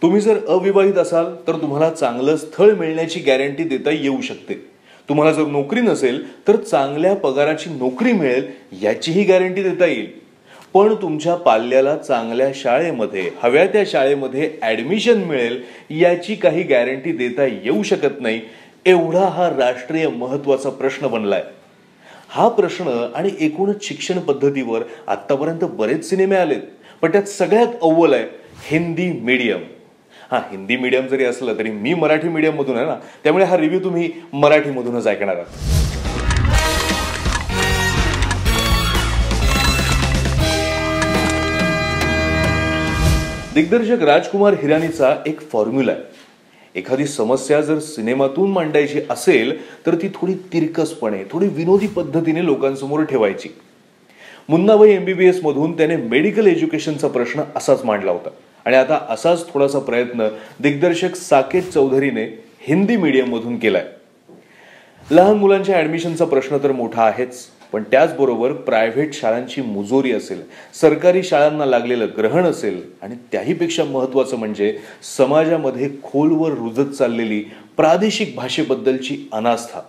तुम्ही जर अविवाहित असाल तर तुम्हाला चांगलं स्थळ मिळण्याची गॅरंटी देता येऊ शकते. तुम्हाला जर नोकरी नसेल तर चांगल्या पगाराची नोकरी मिळेल याचीही गॅरंटी देता येईल. पण तुमच्या पाल्याला चांगल्या शाळेमध्ये हव्या त्या शाळेमध्ये ऍडमिशन मिळेल याची काही गॅरंटी देता येऊ शकत नाही. एवढा हा राष्ट्रीय महत्वाचा प्रश्न बनलाय. हा प्रश्न आणि एकूणच शिक्षण पद्धतीवर आतापर्यंत बरेच सिनेमे आलेत, पण त्यात सगळ्यात अव्वल आहे हिंदी मीडियम. हिंदी मीडियम जरी असलं तरी मी मराठी मीडियम मधून आहे ना, त्यामुळे हा रिव्ह्यू तुम्ही मराठीमधूनच ऐकणार आहात. दिग्दर्शक राजकुमार हिरानीचा एक फॉर्म्युला आहे. एखादी समस्या जर सिनेमातून मांडायची असेल तर ती थोडी तिरकसपणे, थोडी विनोदी पद्धतीने लोकांसमोर ठेवायची. मुन्नाभाई MBBS मधून त्याने मेडिकल एज्युकेशनचा प्रश्न असाच मांडला होता आणि आता असाच थोडासा प्रयत्न दिग्दर्शक साकेत चौधरीने हिंदी मीडियम मधून केलाय. लहान मुलांच्या ऍडमिशनचा प्रश्न तर मोठा आहेच, पण त्याचबरोबर प्रायव्हेट शाळांची मुजोरी असेल, सरकारी शाळांना लागलेलं ग्रहण असेल आणि त्याहीपेक्षा महत्वाचं म्हणजे समाजामध्ये खोलवर रुजत चाललेली प्रादेशिक भाषेबद्दलची अनास्था.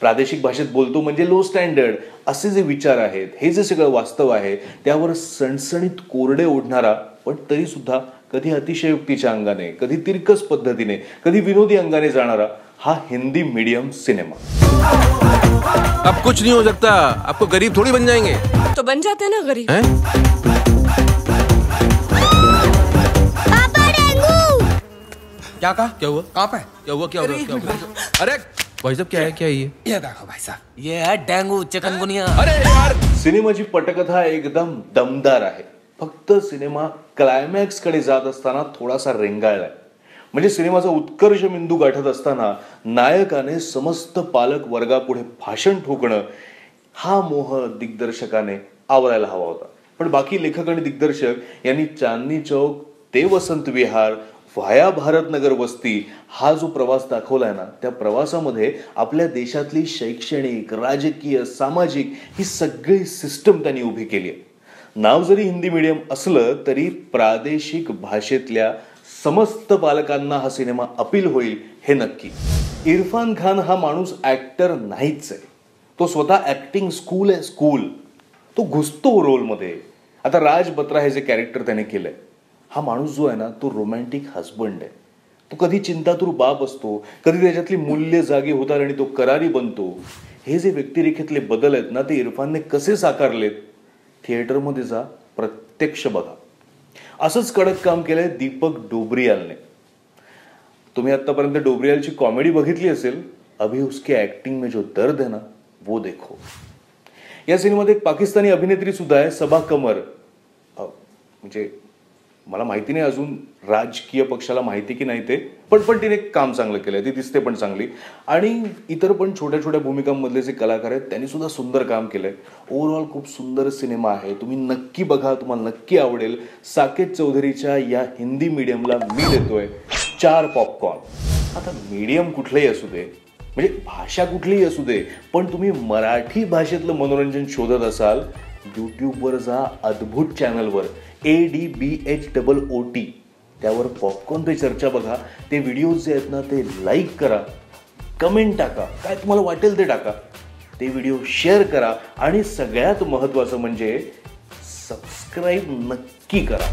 प्रादेशिक भाषेत बोलतो म्हणजे लो स्टँडर्ड असे जे विचार आहेत, हे जे सगळं वास्तव आहे त्यावर सणसणीत कोरडे ओढणारा पण तरी सुद्धा कधी अतिशयोक्तीच्या अंगाने, कधी तिरकस पद्धतीने, कधी विनोदी अंगाने जाणारा हा हिंदी मीडियम सिनेमा. अब कुछ नहीं हो सकता, आपको गरीब थोड़ी बन जाएंगे. तो बन जाते ना गरीब. पापा डेंगू. क्या कहा? क्या हुआ? कहाँ पे? क्या हुआ? क्या हुआ? अरे भाई साहब, क्या है? क्या है ये? ये देखो भाई साहब, ये है डेंगू चिकनगुनिया. अरे यार, सिनेमाची पटकथा एकदम दमदार आहे. फक्त सिनेमा क्लायमॅक्स कडे जात असताना थोडासा रेंगाळलाय. म्हणजे सिनेमाचा उत्कर्ष बिंदू गाठत असताना नायकाने समस्त पालक वर्गापुढे भाषण ठोकणं हा मोह दिग्दर्शकाने आवरायला हवा होता. पण बाकी लेखक आणि दिग्दर्शक यांनी चांदनी चौक ते वसंत विहार व्हाया भारतनगर वस्ती हा जो प्रवास दाखवलाय ना, त्या प्रवासामध्ये आपल्या देशातली शैक्षणिक, राजकीय, सामाजिक ही सगळी सिस्टम त्यांनी उभी केली आहे. नाव जरी हिंदी मीडियम असलं तरी प्रादेशिक भाषेतल्या समस्त पालकांना हा सिनेमा अपील होईल हे नक्की. इरफान खान हा माणूस ऍक्टर नाहीच आहे. तो स्वतः ऍक्टिंग स्कूल आहे, स्कूल. तो घुसतो रोलमध्ये. आता राज बत्रा हे जे कॅरेक्टर त्याने केलंय, हा माणूस जो आहे ना, तो रोमॅन्टिक हजबंड आहे. तो कधी चिंतातूर बाप असतो, कधी त्याच्यातली मूल्य जागी होतात आणि तो करारी बनतो. हे जे व्यक्तिरेखेतले बदल आहेत ना, ते इरफानने कसे साकारलेत, थिएटरमध्ये जा, प्रत्यक्ष बघा. असंच कडक काम केलंय दीपक डोबरियालने. तुम्ही आतापर्यंत डोबरियालची कॉमेडी बघितली असेल, अभी उसके एक्टिंग में जो दर्द है ना वो देखो. या सिनेमात एक पाकिस्तानी अभिनेत्री सुद्धा आहे, सबा कमर. म्हणजे मला माहिती नाही अजून राजकीय पक्षाला माहिती की नाही ते, पण तिने काम चांगलं केलंय, ती दिसते पण चांगली. आणि इतर पण छोट्या छोट्या भूमिकांमधले जे कलाकार आहेत त्यांनी सुद्धा सुंदर काम केलंय. ओव्हरऑल खूप सुंदर सिनेमा आहे. तुम्ही नक्की बघा, तुम्हाला नक्की आवडेल. साकेत चौधरीच्या या हिंदी मीडियमला मी देतोय 4 पॉपकॉर्न. आता मीडियम कुठलंही असू दे, म्हणजे भाषा कुठलीही असू दे, पण तुम्ही मराठी भाषेतलं मनोरंजन शोधत असाल, यूट्यूबवर जा, अद्भुत चॅनलवर ADBHOOT त्यावर पॉपकॉर्न पे चर्चा बघा. ते व्हिडिओज जे आहेत ना ते लाईक करा, कमेंट टाका, काय तुम्हाला वाटेल ते टाका, ते व्हिडिओ शेअर करा आणि सगळ्यात महत्त्वाचं म्हणजे सबस्क्राईब नक्की करा.